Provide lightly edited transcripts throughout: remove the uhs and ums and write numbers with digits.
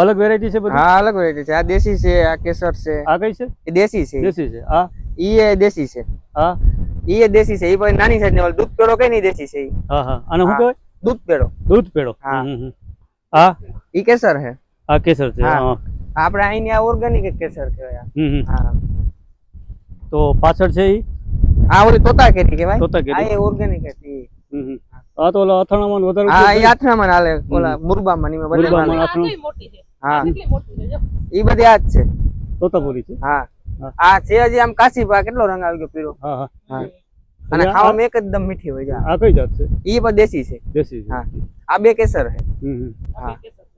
અલગ વેરાયટી છે બધી? હા અલગ વેરાયટી છે. આ દેશી છે, આ કેસર છે. આ કઈ છે? એ દેશી છે. દેશી છે. આ ઈ એ દેશી છે. હા ઈ એ દેશી છે. ઈ પણ નાની સાઈઝ ની દૂધ પેડો કઈ નહીં દેશી છે. હા હા. અને શું કહેવાય? દૂધ પેડો. દૂધ પેડો. હા. આ ઈ કેસર છે. આ કેસર છે. હા. હા. આપણે અહીંની આ ઓર્ગેનિક કેસર કહેવાય. હા. તો પાછળ છે ઈ? આ ઓલી તોતા કેરી કહેવાય. તોતા કેરી. આ એ ઓર્ગેનિક હતી. આ તો ઓલા અથાણામાં વધારે હા ઈ અથાણામાં હાલે. ઓલા મુરબામાં ની બધે હાલે. આટલી મોટી છે. હા કેટલી મોટી છે જો. ઈ બધી આ જ છે. તોતાપુરી છે. હા. આ છે હજી આમ કાશી પા કેટલો રંગ આવી ગયો પીળો. હા હા. હા. અને ખાવામાં એકદમ મીઠી હોય છે. આ કઈ જાત છે? ઈ પણ દેશી છે. દેશી છે. હા. આ બે કેસર છે. હા.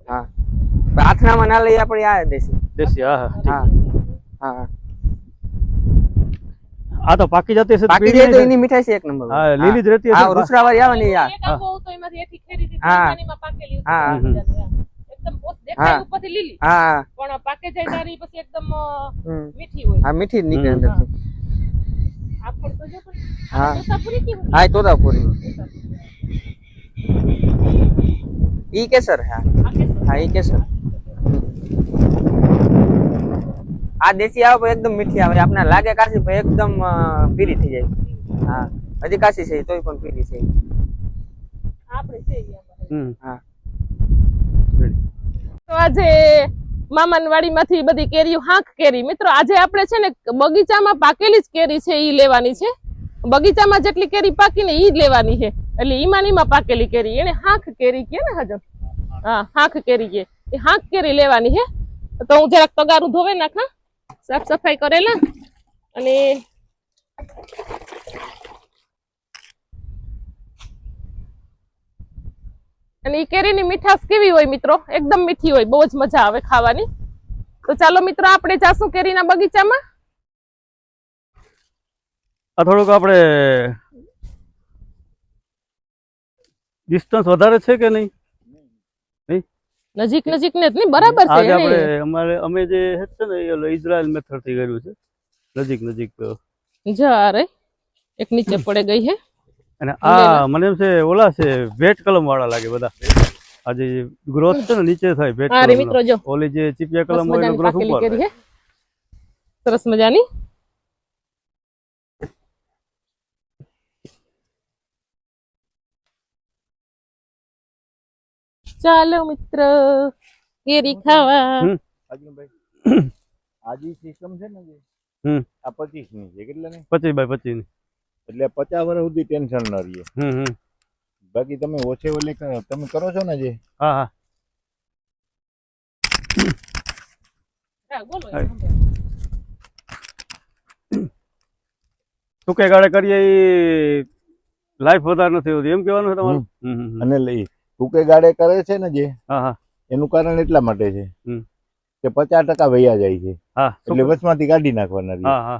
હા. અથાણામાં ના લઈ આપણે આ દેશી. દેશી. હા હા. હા. આ તો પાકી જતી છે. પાકી જાય તો એની મીઠાઈ છે એક નંબર. હા લીલી જ રહેતી હશે. આ રૂસરાવાળી આવે ને યાર. એક આંબો તો એમાંથી એથી ખેરી દીધી. હા. પાણીમાં પાકેલી. હા. એકદમ દેખાય ઉપરથી લીલી. હા. પણ પાકે જાય તારી પછી એકદમ મીઠી હોય. હા મીઠી જ નીકળે અંદરથી. આ ફળ તો જો પણ હા. તોતાપુરી કેવું? હા તોતાપુરી. ઈ કેસર છે. હા ઈ કેસર. આ દેશી આવે પણ એકદમ મીઠી આવે. આપણે લાગે કાશી પણ એકદમ પીરી થઈ જાય. હા હજી કાશી છે તોય પણ પીરી છે. આપણે છે હા. તો આજે મામાની વાડીમાંથી બધી કેરીઓ હાંક કેરી. મિત્રો આજે આપણે છે ને બગીચામાં પાકેલી જ કેરી છે ઈ લેવાની છે. બગીચામાં જેટલી કેરી પાકી ને ઈ જ લેવાની છે. એટલે ઈમાં પાકેલી કેરી એને હાંક કેરી કે ને હજમ. હા હાંક કેરી કે એ હાંક કેરી લેવાની છે. તો હું જરાક તગારું ધોવે નાખા, સાફ સફાઈ કરેલા અને ઈ કેરીની મીઠાશ કેવી હોય મિત્રો? એકદમ મીઠી હોય, બહુ જ મજા આવે ખાવાની. તો ચાલો મિત્રો આપણે જાશું કેરીના બગીચામાં. આ થોડુંક આપણે ડિસ્ટન્સ વધારે છે કે નહીં? નજીક નજીક ને જ નહીં, બરાબર છે. આજે આપણે અમે જે છે ને એ ઇઝરાયલ મેથડ થી કર્યું છે. નજીક નજીક જા રે એક નીચે પડે ગઈ છે. અને આ મને એમ છે ઓલા છે વેટ કલમ વાળા લાગે બધા. આજે ગ્રોથ છે ને નીચે થાય વેટ કલમ. મિત્રો જો ઓલી જે ચીપિયા કલમ હોય એનો ગ્રોથ ઉપર થાય. સરસ મજાની. ચાલો મિત્ર કેરી ખાવા. આજી સિસ્ટમ છે ને આ 25 ની છે. કેટલા ની? 25 બાય 25 ની. એટલે 50 વર્ષ સુધી ટેન્શન ન રહે. બાકી તમે ઓછે ઓલે તમે કરો છો ને જે. હા હા. ટૂંકે ગાળે કરીએ એ લાઈફ વધારે નથી હોતી એમ કહેવાનું છે તમારું? અને લઈ ટૂંકે ગાળે કરે છે ને જે એનું કારણ એટલા માટે છે કે 50% વયા જાય છે. એટલે વચમાંથી કાઢી નાખવાના.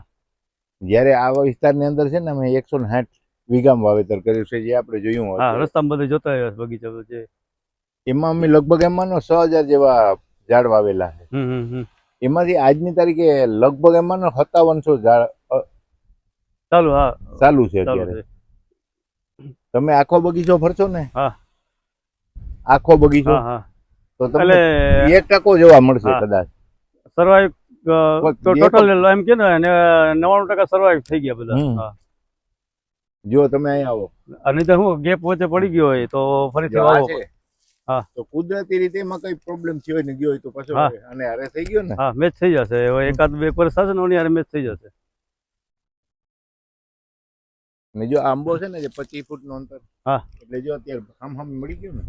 જયારે આ વિસ્તારની અંદર છે ને અમે 160 વીઘામાં વાવેતર કર્યું છે જે આપણે જોયું હોય રસ્તામાં બધે જોતા આવ્યા બગીચા છે. એમાં અમે લગભગ એમાંનો 6000 જેવા ઝાડ વાવેલા છે. એમાંથી આજની તારીખે લગભગ એમાંનો 5700 ઝાડ ચાલુ છે અત્યારે. તમે આખો બગીચો ફરશો ને, આખો બગીચો તો તમને 1% જોવા મળશે કદાચ. સર્વાઈવ ટોટલ એમ કે ને 99% સર્વાઈવ થઈ ગયા બધા. જો તમે અહીંયા આવો અને તો હું ગેપ વચ્ચે પડી ગયો હોય તો ફરીથી વાવો. હા તો કુદરતી રીતે એમાં કઈ પ્રોબ્લેમ થયો હોય ને ગયો હોય તો પછી અને હારે થઈ ગયો ને. હા મેચ થઈ જશે. એકાદ બે વર્ષ થશે ને હારે મેચ થઈ જશે. ને જો આંબો છે ને જે 25 ફૂટ નો અંતર. એટલે જો અત્યારે આમ મળી ગયું ને.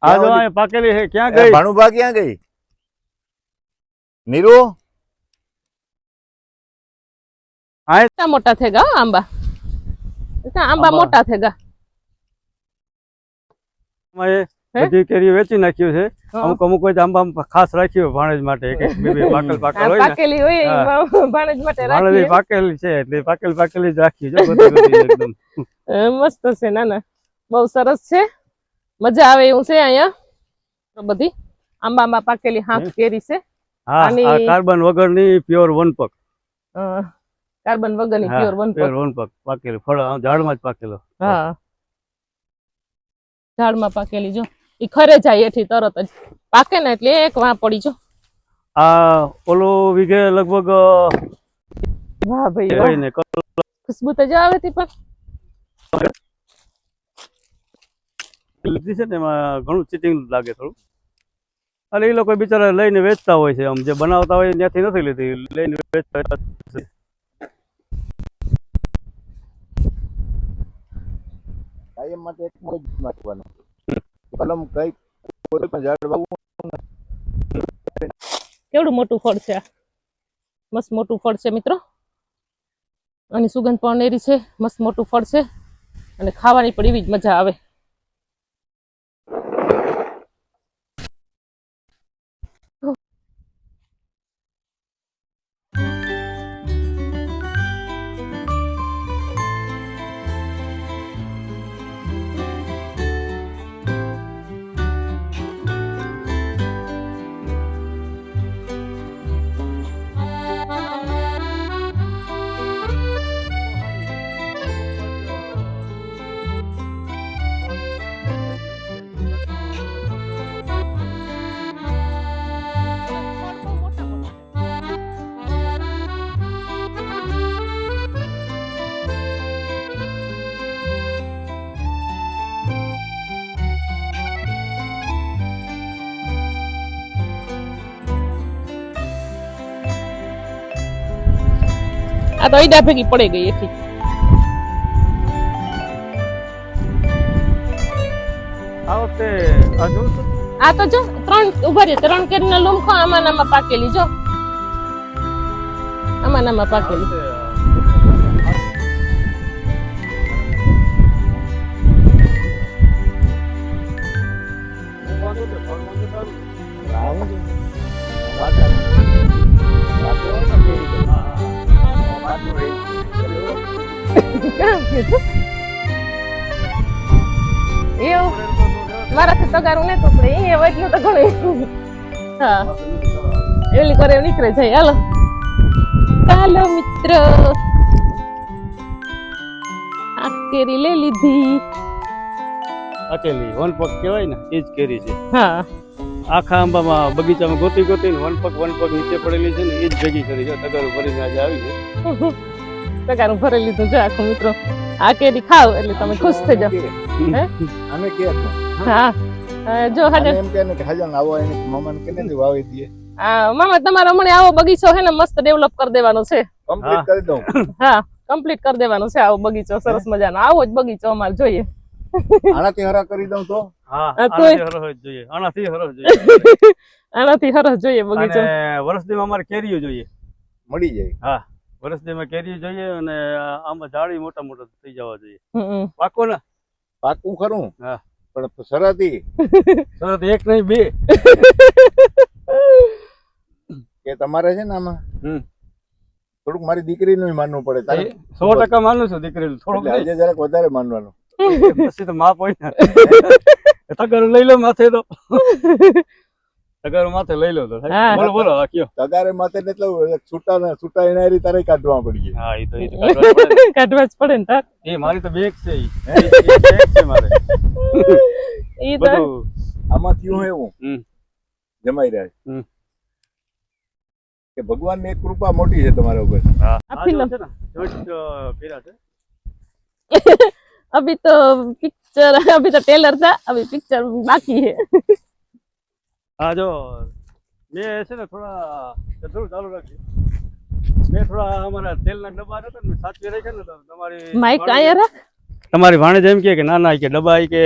આ જો પાકેલી છે. ક્યાં ગઈ ભાણુભા? ક્યાં ગઈ નીરુ? મોટા થઈ ગયા આંબા. આંબા મોટા થઈ ગયા. બધી કેરી વેચી નાખ્યું છે. અમુક હોય આંબા ખાસ રાખ્યું ભાણેજ માટે. પાકેલી હોય ભાણેજ માટે પાકેલી છે એટલે પાકેલી જ રાખી. એકદમ મસ્ત છે. ના ના બહુ સરસ છે. મજા આવે એવું છે અહીંયા. બધી આંબામાં પાકેલી હાંક કેરી છે. કાર્બન વગરની પ્યોર વનપક. કાર્બન વગરની પ્યોર વનપક પાકેલો ફળ ઝાડમાં જ પાકેલો. હા ઝાડમાં પાકેલી જો ઈ ખરે જાય એથી તરત જ પાકે ને એટલે એક વાં પડી જો. આ ઓલો વીઘે લગભગ વાહ ભાઈ વાહ. ને ખુશ્બુ તો જો આવે તી પણ લીધી છે ને એમાં ઘણું ચીટિંગ લાગે થોડું. અને એ લોકો બિચારા લઈને વેચતા હોય છે, આમ જે બનાવતા હોય ત્યાંથી નથી લીધી, લઈને વેચતા હોય. કાયમ માટે એક જ નાખવાનું. કલમ કઈ કોઈ પણ ઝાડ વાવવું કેવડું મોટું ફળ છે આ, મસ્ત મોટું ફળ છે મિત્રો. અને સુગંધ પણ નેરી છે, મસ્ત મોટું ફળ છે અને ખાવાની પણ એવી જ મજા આવે. આ તો ઈડા ભેગી પડી ગઈ એથી. આ વખતે આ જોઉં છું આ તો જો 3 ઉભા રહે, 3 કેરીના લૂમખો આમાં નામાં પાકેલી જો, આમાં નામાં પાકેલી. એવું મારાથી તગારું ને ટુકડે એ એટલું તો ઘણું. હા એલી કરે નીકળે જાય. હાલો ચાલો મિત્ર, આ કેરી લઈ લીધી. અકેલી વન પગ કહેવાય ને એ જ કેરી છે. હા આખા આંબામાં બગીચામાં ગોતી ગોતીને વન પગ નીચે પડેલી છે ને એ જ ભેગી કરી છે. તગારું ભરીને આજે આવી છે. તગારું ભરી લીધું છે આખું મિત્રો. આ કેરી ખાવ એટલે તમે ખુશ થઈ જાવ. હે અમે કે હા જો હાજર એમ કે ને કે હજાન આવો એને મમ્માને કેને દી વાવી દીએ. હા મામા તમારા મને આવો બગીચો છે ને મસ્ત ડેવલપ કરી દેવાનો છે. કમ્પ્લીટ કરી દઉં. હા કમ્પ્લીટ કરી દેવાનો છે આવો બગીચો સરસ મજાનો. આવો જ બગીચો અમારે જોઈએ. આનાથી હરા કરી દઉં તો હા આ તોય- આનાથી હરખ જ જોઈએ, આનાથી હરખ જોઈએ. આનાથી સરસ જોઈએ બગીચો. અને વરસદીમાં અમારે કેરીઓ જોઈએ. મળી જાય. હા વરસદીમાં કેરીઓ જોઈએ અને આમાં ઝાડી મોટા મોટા થઈ જવા જોઈએ. હમ. પાકો ને પાકું ખરું. હા. પણ શરતી સરસ એક નહીં બે. કે તમારે છે ને આમાં હમ. થોડુંક મારી દીકરીનું માનવું પડે. તારે 100% માનું છું દીકરી થોડુંક એટલે આજે જરાક વધારે માનવાનું. નહીં. પછી તો માપ હોય ને. તગારું લઈ લો માથે તો. તગારું માથે લઈ લો તો થાય. હા. બોલો બોલો હા કયો. તગારે માથે ને એટલે છૂટા એનારી તારે કાઢવા પડી હા એ તો કાઢવા જ પડે ને. કાઢવા જ પડે ને તાર. એ મારી તો બેગ છે ઈ. એ બેગ છે મારે ઈ તો બધું. આમાં થયું એવું હમ. જમાઈ રહ્યા છે હમ. કે ભગવાનની એક કૃપા મોટી છે તમારા ઉપર. હા આ આ film. જો છે ને જોઈન્ટ કર્યા છે. अभी तो पिक्चर अभी तो ट्रेलर था, अभी पिक्चर बाकी है. હા જો મેં છે ને થોડા થોડું ચાલુ રાખ્યું. મેં થોડા અમારા તેલના ડબ્બા હતા ને સાચવી રાખ્યા ને તો તમારી माइक आया रख. તમારી ભાણેજ એમ કે ના ના કે ડબ્બા ઈ કે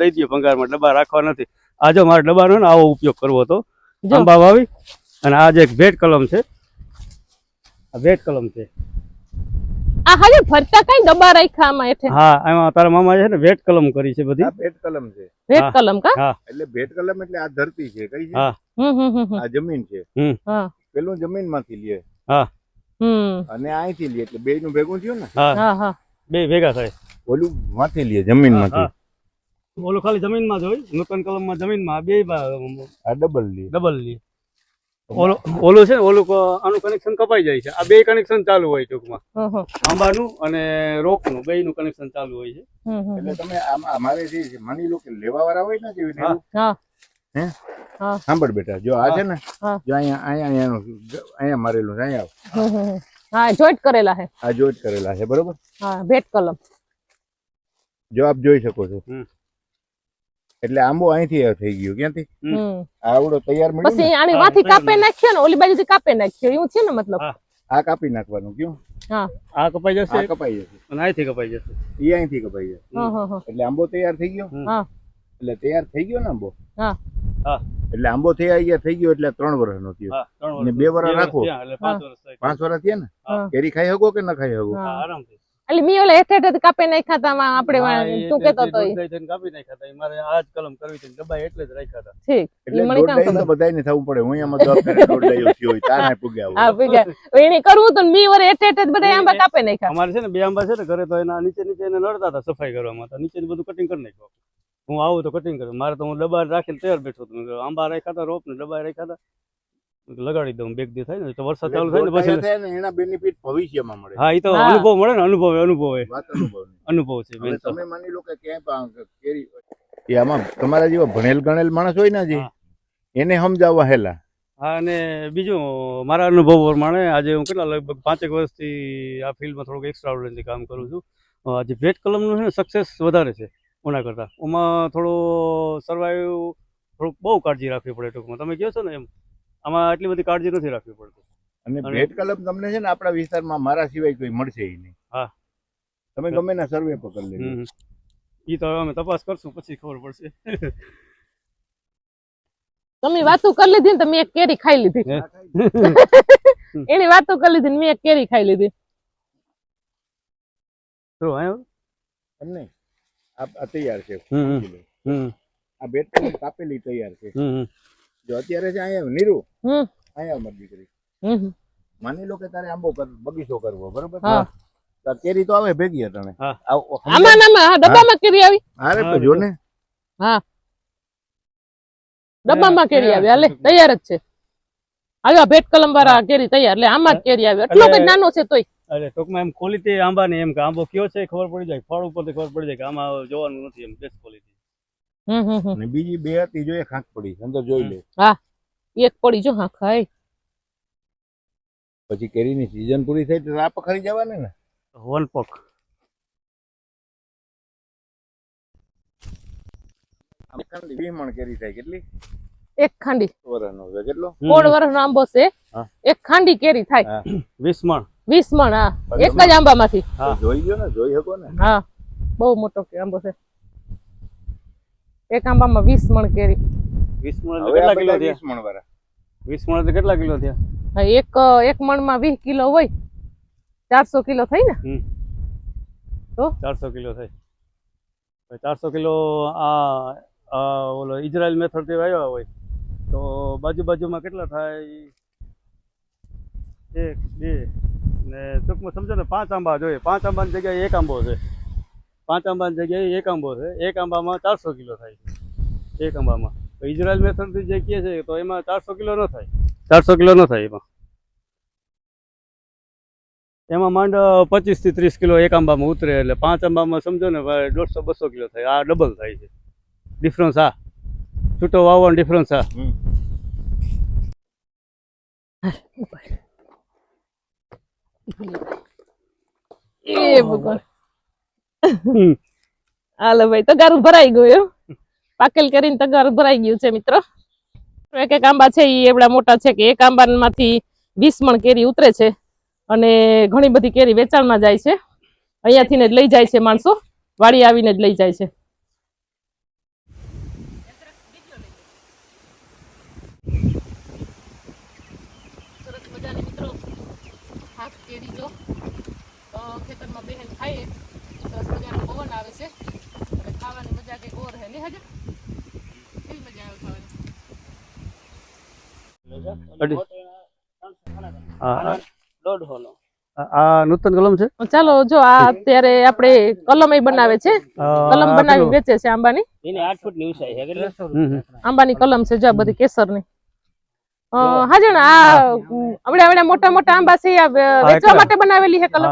દઈ દો ભંગારમાં, ડબ્બા રાખવા નથી. આ જો મારા ડબ્બાનો ને આવો ઉપયોગ કરવો હતો. જો. આંબા વાવી અને આ જે એક ભેટ કલમ છે, આ ભેટ કલમ છે. આ હાલે ફરતા કઈ ડબ્બા રાખ્યા આમાં એટલે હા એમાં તારા મામા છે ને ભેટ કલમ કરી છે બધી. આ ભેટ કલમ છે. ભેટ હા. કલમ કા. હા એટલે ભેટ કલમ એટલે આ ધરતી છે કઈ છે. હા. આ જમીન છે. હા પેલું જમીન માંથી લે હા અને અહીંથી લે એટલે બે નું ભેગું થયું ને. હા હા હા બે ભેગા થાય. ઓલું માંથી લે જમીન માંથી. હા. ઓલું ખાલી જમીનમાં જ હોય, નૂતન કલમમાં જમીનમાં, આ બે આ ડબલ લે. ડબલ લે. ઓલું છે ને આનું કનેક્શન કપાઈ જાય છે. આ બે કનેક્શન ચાલુ હોય ટૂંકમાં, આંબાનું અને રોકનું બેયનું કનેક્શન ચાલુ હોય છે. એટલે તમે અમારે જે માની લો કે લેવા વાળા હોય ને જેવી હા હે હા સાંભળ બેટા, જો આ છે ને હા. જો અહીંયા મારેલું છે, અહીંયા હા જોઈન્ટ કરેલા છે. આ જોઈન્ટ કરેલા છે બરોબર. હા ભેટ કલમ જો આપ જોઈ શકો છો. એટલે આંબો અહીંથી થઈ ગયો. ક્યાંથી? આવડો તૈયાર મળ્યો. પછી આની વાથી કાપે નાખ્યો ને ઓલી બાજુથી કાપે નાખ્યો એવું છે ને મતલબ. આ કાપી નાખવાનું. ક્યું? હા આ કપાઈ જશે, આ કપાઈ જશે અને અહીંથી કપાઈ જશે, ઈ અહીંથી કપાઈ જશે. એટલે આંબો તૈયાર થઈ ગયો. હા એટલે તૈયાર થઈ ગયો ને આંબો. હા હા એટલે આંબો તૈયાર થઈ ગયો એટલે 3 વર્ષનો થયો. અને 2 વર્ષ રાખો એટલે 5 વર્ષ થાય. 5 વર્ષ થયા ને. કેરી ખાઈ શકો કે ન ખાઈ શકો? આરામથી. એટલે મી ઓલા હેઠે કાપે નાખ્યા હતા આપણે તું કેતો તો કાપી નાખ્યા હતા. મારે આ જ કલમ કરવી હતી, દબાઈ એટલે જ રાખ્યા હતા. ઠીક એટલે ઈ મને કામ દોઢ તો બધાયને થવું પડે. હું એમાં દોઢ ડાયો થયો હોય તાર ના પૂગ્યા હોય. હા પીગા એને કરવું તો મી ઓરે હેઠે બધા આંબા કાપે નાખ્યા. અમારે છે ને 2 આંબા છે ને ઘરે, તો એના નીચે એને નડતા હતા સફાઈ કરવામાં, તો નીચે બધું કટિંગ કરી નાખ્યું. હું આવું તો કટિંગ કરું. મારે તો હું ડબ્બા રાખીને તૈયાર બેઠો હતો. આંબા રાખ્યા હતા, રોપ ને ડબ્બા રાખ્યા હતા, લગાડી દઉં. બેગ દી થાય ને તો વરસાદ ચાલુ થાય ને પછી એના બેનિફિટ ભવિષ્યમાં મળે. હા, એ તો અનુભવ મળે ને. અનુભવ વાત અનુભવ અનુભવ છે મેન તો. તમે માની લો કે ક્યાંય કેરી એ આમાં તમારા જેવા ભણેલ ગણેલ માણસ હોય ને જે એને સમજાવવા હેલા. હા, અને બીજું મારા અનુભવ પ્રમાણે આજે હું કેટલા લગભગ 5 વર્ષથી આ ફિલ્ડમાં થોડુંક એક્સ્ટ્રા ઓર્ડિનરી કામ કરું છું. આજે ભેટ કલમનું છે ને સક્સેસ વધારે છે ઓના કરતાં. ઓમાં થોડો સર્વાઈવ થોડુંક બહુ કાળજી રાખવી પડે ટૂંકમાં. તમે કહો છો ને એમ, આમાં એટલી બધી કાળજી નથી રાખવી પડતી. અને ભેટ કલમ તમને છે ને આપણા વિસ્તારમાં મારા સિવાય કોઈ મળશે નહીં. હા, તમે ગમે ના સર્વે પકડ લેજો. ઈ તો અમે તપાસ કરશું પછી ખબર પડશે. તમે વાતો કરી લીધી ને તમે એક કેરી ખાઈ લીધી. એની વાતો કરી લીધી ને મેં એક કેરી ખાઈ લીધી. તો આયો એમ નહીં, આ તૈયાર છે. આ ભેટ કલમ કાપેલી તૈયાર છે. જો અત્યારે છે અહીંયા નીરુ અહીંયા મારી દીકરી માની લો કે તારે આંબો બગીચો કરવો બરોબર. કેરી તો આવે ભેગી તને. આમાં ડબ્બામાં કેરી આવી. અરે તો જો ને. હા ડબ્બામાં કેરી આવી. હાલે તૈયાર જ છે. આવ્યા ભેટ કલમ વાળા કેરી તૈયાર. એટલે આમાં જ કેરી આવી. એટલો કઈ નાનો છે તોય. અરે ટૂંકમાં એમ ક્વોલિટી આંબા ને એમ કે આંબો કયો છે ખબર પડી જાય. ફળ ઉપરથી ખબર પડી જાય કે આમાં જોવાનું નથી. એમ બેસ્ટ ક્વોલિટી. અને બીજી 2 હતી જોઈએ ખાંક પડી અંદર જોઈ લે. હા એક પડી જો હા ખાય. પછી કેરીની સીઝન પૂરી થઈ તો આ પખરી જવાને ને. વન પક ખાંડી 20 મણ કેરી થાય. કેટલી? એક ખાંડી વરસનો છે. કેટલો? 1.5 વર્ષનો આંબો છે. એક ખાંડી કેરી થાય 20 મણ. 20 મણ. હા એક જ આંબામાંથી. જોઈ ગયો ને, જોઈ શકો ને. હા બહુ મોટો આંબો છે. એક આંબામાં 20 મણ કેરી. 20 મણ કેટલા કિલો થયા? 20 મણ વાળા 20 મણ કેટલા કિલો થયા? એક મણમાં 20 કિલો હોય 400 કિલો થઈ ને. તો 400 કિલો થઈ. 400 કિલો આ ઓલો ઇઝરાયલ મેથડ થી વાવ્યા હોય તો બાજુમાં કેટલા થાય? 1 2 ને ટૂંકમાં સમજો ને 5 આંબા જોઈએ. 5 આંબાની જગ્યાએ 1 આંબો છે. 5 આંબાની જગ્યાએ 1 આંબો છે. 1 આંબામાં 400 કિલો થાય છે. 1 આંબામાં. તો ઇઝરાયલ મેથડ થી જે કહે છે તો એમાં 400 કિલો ન થાય. 400 કિલો ન થાય એમાં માંડ 25 થી 30 કિલો 1 આંબામાં ઉતરે. એટલે 5 આંબામાં સમજો ને 150-200 કિલો થાય. આ ડબલ થાય છે ડિફરન્સ. આ છૂટો વાવવાનો ડિફરન્સ. આ એ ભગવાન. હાલો ભાઈ તગારું ભરાઈ ગયું. પાકેલ કરીને તગારું ભરાઈ ગયું છે મિત્રો. એક આંબા છે એ એવડા મોટા છે કે એક આંબામાંથી 20 મણ કેરી ઉતરે છે. અને ઘણી બધી કેરી વેચાણમાં જાય છે. અહીંયાથી ને જ લઈ જાય છે માણસો. વાડી આવીને જ લઈ જાય છે. સરસ મજાની મિત્રો હાફ કેરી જો ખેતરમાં બેહેન ખાઈએ. સરસ મજાનો પવન આવે છે. અને ખાવાની મજા કંઈક ઓર હે. હજે કેવી મજા આવે ખાવાની? આ નૂતન કલમ છે. ચાલો જો આ અત્યારે આપણે કલમ બનાવે છે. કલમ બનાવી વેચે છે આંબાની. એને 8 ફૂટ ની ઊંચાઈ છે. આંબાની કલમ છે જો આ બધી કેસરની. હાજણ આવડે મોટા મોટા આંબા છે આ વેચવા એટલા. માટે બનાવેલી છે કલમ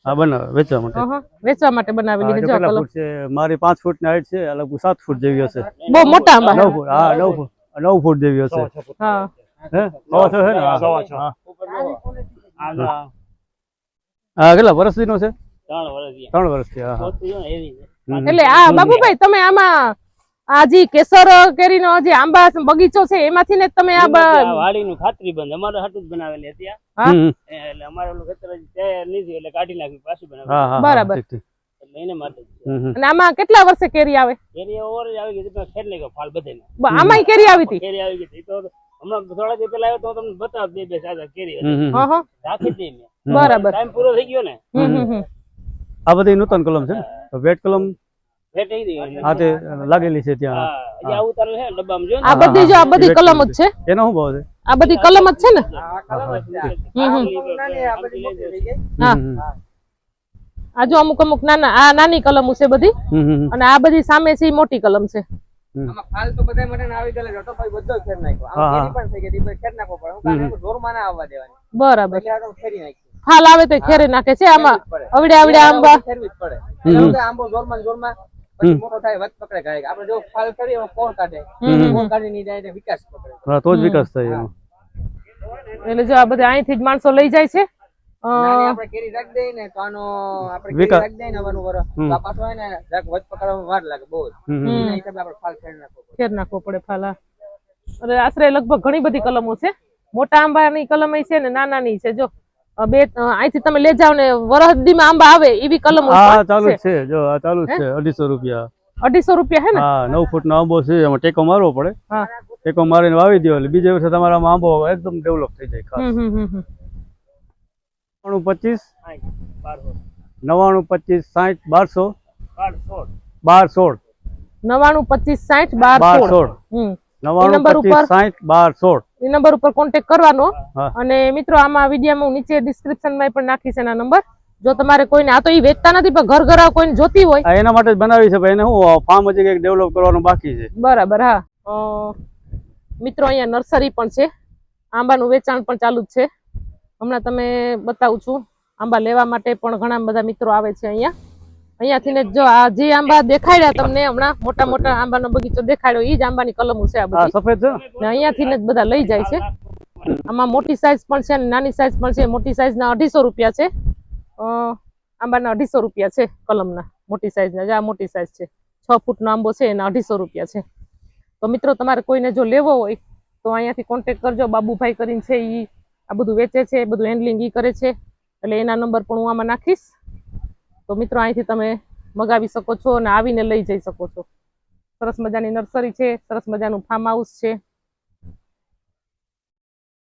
હા બનાવે વેચવા માટે. વેચવા માટે બનાવેલી છે જો કેટલા કલમ ફૂટ છે? મારી 5 ફૂટની હાઈટ છે, આ લગભગ 7 ફૂટ જેવી હશે. બહુ મોટા આંબા 9 ફૂટ, હા 9 ફૂટ, 9 ફૂટ જેવી હશે. હા હે સવા છ છે ને? હા. હા કેટલા વર્ષથી નો છે? 3 વર્ષથી. હા હા. એટલે આ બાબુભાઈ તમે આમાં આ જે કેસર કેરીનો જે આંબા બગીચો છે એમાંથી ને તમે આ વાડીનું ખાતરી બંધ અમારે હાટું જ બનાવેલી હતી આ. હા? એટલે અમારે ઓલું ખેતર હજી તૈયાર નથી એટલે કાઢી નાખી પાછું બનાવી હા હા બરાબર. ઠીક, ઠીક. એટલે એને માટે જ છે. હમ. અને આમાં કેટલા વર્ષે કેરી આવે કેરી ઓવર જ આવી ગઈ હતી, ખેર નહીં ગયો ફાલ બધે આમાંય કેરી આવી હતી કેરી આવી ગઈ હતી. તો હમણાં થોડા દિવસ પહેલા આવ્યો તો તમને બતાવ બે સાદા કેરી હમ, હમ. હા હા રાખી જ નહીં મેં. બરાબર ટાઈમ પૂરો થઈ ગયો ને આ બધી નૂતન કલમ છે ને? વેટ કલમ ભેટ થઈ ગઈ. આ તે લાગેલી છે ત્યાં. હા હજી આવું તારે છે ડબ્બામાં જો ને. આ બધી જો આ બધી કલમ જ છે એનો શું ભાવ છે? આ બધી કલમ જ છે ને આ કલમ જ છે. હમ. નાની આ બધી મોટી થઈ ગઈ. હા હમ, આ જો અમુક અમુક નાના આ નાની કલમો છે બધી હમ. અને આ બધી સામે છે ઈ મોટી કલમ છે આમાં ફાલ તો બધા માટે આવી ગયેલા છે. ભાઈ બધો ખેર નાખ્યો. હા, આમાં હા. કેરી પણ થઈ ગઈ. ઈ ખેર નાખવો પડે. હું કારણ જોરમાં ના આવવા દેવાની. બરાબર એટલે આ તો ફેરી નાખી. ફાલ આવે તો ખેરે નાખે છે આમાં અવડે અવડે આંબા ફેરવી જ પડે. એટલે હું કે આંબો જોરમાં ને જોરમાં પછી મોટો થાય વચ પકડે ગાય. આપણે જો ફાલ કરીએ એમાં કોણ કાઢે. કોણ કાઢી નહીં જાય એટલે વિકાસ પકડે. હા તો જ વિકાસ થાય એનો. એટલે જો આ બધા અહીંથી જ માણસો લઈ જાય છે નાની આપણે કેરી રાખી દઈએ ને તો આનો આપણે કેરી વિકાસ. રાખી દઈએ ને હવાનું વરસ તો આ પાછો એને જરાક વચ પકડવામાં વાર લાગે બહુ જ. એના હિસાબે આપણે ફાલ ફેરી નાખવો પડે. ખેર નાખવો પડે ફાલા અરે આશરે લગભગ ઘણી બધી કલમો છે મોટા આંબાની કલમ છે ને નાનાની છે જો બે અહીંથી તમે લઈ જાવ ને વરહદીમાં આંબા આવે એવી કલમો હા ચાલુ જ છે જો આ ચાલુ જ છે 250 રૂપિયા. 250 રૂપિયા હે ને હા 9 ફૂટ નો આંબો છે, એમાં ટેકો મારવો પડે. હા ટેકો મારીને વાવી દો એટલે બીજા વર્ષે તમારામાં આંબો એકદમ ડેવલપ થઈ જાય. ખાસ હમ હમ હમ 95 12 25 60 1200 12 12 16 99 25 60 12 16 હમ 99 નંબર ઉપર 25 60 12 16. એ નંબર ઉપર કોન્ટેક્ટ કરવાનો હા. અને મિત્રો આમાં વિડીયોમાં હું નીચે ડિસ્ક્રિપ્શનમાં પણ નાખીશ એના નંબર જો તમારે કોઈને આ તો એ વેચતા નથી પણ ઘર ઘર કોઈને જોતી હોય આ એના માટે જ બનાવી છે ભાઈ, એને શું ફાર્મ હજી કંઈક ડેવલપ કરવાનું બાકી છે. બરાબર હા મિત્રો અહીંયા નર્સરી પણ છે આંબાનું વેચાણ પણ ચાલુ જ છે હમણાં તમે બતાવું છું આંબા લેવા માટે પણ ઘણા બધા મિત્રો આવે છે અહીંયાથી ને જો આ જે આંબા દેખાડ્યા તમને હમણાં મોટા મોટા આંબાનો બગીચો દેખાડ્યો એ જ આંબાની કલમો છે આ હા બધી સફેદ છે ને? ને અહીંયાથી ને જ બધા લઈ જાય છે આમાં મોટી સાઈઝ પણ છે અને નાની સાઈઝ પણ છે મોટી સાઈઝના 250 રૂપિયા છે આંબાના 250 રૂપિયા છે કલમના મોટી સાઈઝના આ મોટી સાઈઝ છે 6 ફૂટનો આંબો છે એના 250 રૂપિયા છે તો મિત્રો તમારે કોઈને જો લેવો હોય તો અહીંયાથી કોન્ટેક્ટ કરજો બાબુભાઈ કરીને છે એ આ બધું વેચે છે બધું હેન્ડલિંગ ઈ કરે છે એટલે એના નંબર પણ હું આમાં નાખીશ તો મિત્રો અહીંથી તમે મગાવી શકો છો અને આવીને લઈ જઈ શકો છો સરસ મજાની નર્સરી છે સરસ મજાનું ફાર્મ હાઉસ છે